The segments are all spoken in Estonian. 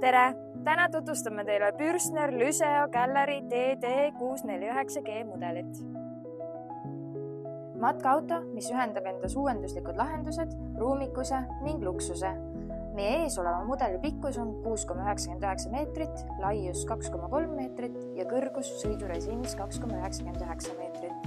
Tere! Täna tutvustame teile Pürsner Lyseo Gallery TD649G mudelit. Matkaauto, mis ühendab endas uuenduslikud lahendused, ruumikuse ning luksuse. Meie ees oleva mudeli pikkus on 6,99 meetrit, laius 2,3 meetrit ja kõrgus sõiduresiinis 2,99 meetrit.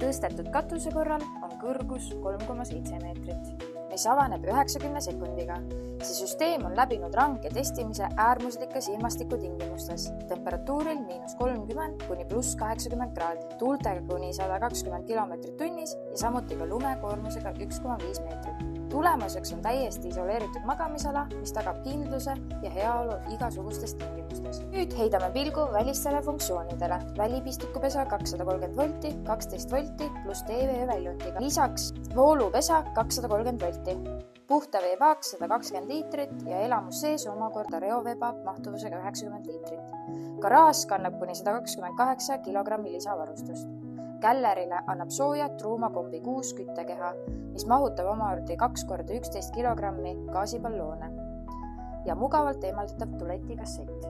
Tõstetud katuse korral on kõrgus 3,7 meetrit, mis avaneb 90 sekundiga. See süsteem on läbinud range testimise äärmuslikes ilmastikutingimustes, temperatuuril -30 kuni +80 kraadi, tuultega kuni 120 km tunnis ja samuti ka lumekoormusega 1,5 meetrit. Tulemuseks on täiesti isoleeritud magamisala, mis tagab kindluse ja heaolu igasugustes tingimustes. Nüüd heidame pilgu välistele funktsioonidele. Välipistikupesa 230 volti, 12 volti pluss TV väljundiga. Lisaks voolupesa 230 volti. Puhta veepaak 120 liitrit ja elamus sees omakorda reoveepaak mahtuvusega 90 liitrit. Garaaž kannab kuni 128 kg lisavarustust. Gallerile annab sooja truumakombi 6 küttekeha, mis mahutab omakorda 2 × 11 kg gaasiballoone ja mugavalt eemaldatav tuletikassett.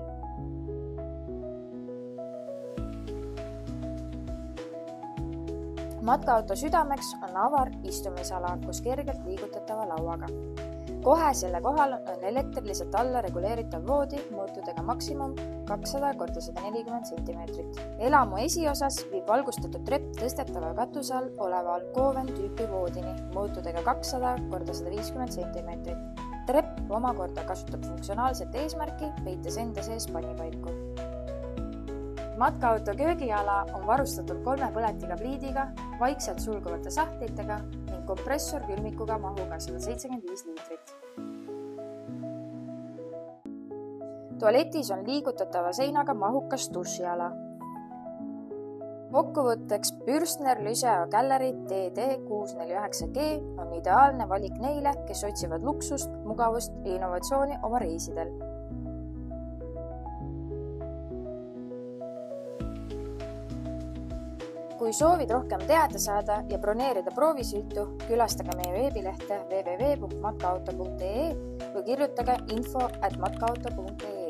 Matkaauto südameks on avar istumisala, kus kergelt liigutatava lauaga. Kohe selle kohal on elektriliselt alla reguleeritav voodi mõõtudega maksimum 200 × 140 cm. Elamu esiosas viib valgustatud trepp tõstetava katuse all oleva alkooven tüüpi voodini mõõtudega 200 × 150 cm. Trepp omakorda kasutab funktsionaalset eesmärki, peites enda sees pannipaiku. Matkaauto köögiala on varustatud 3 põletiga pliidiga, vaikselt sulguvate sahtlitega ning kompressorkülmikuga mahuga 175 liitrit. Tualetis on liigutatava seinaga mahukas dušiala. Kokkuvõtteks Pürsner Lyseo Gallery TD649G on ideaalne valik neile, kes otsivad luksust, mugavust ja innovatsiooni oma reisidel. Kui soovid rohkem teada saada ja broneerida proovisõitu, külastage meie veebilehte www.matkaauto.ee või kirjutage info@matkaauto.ee.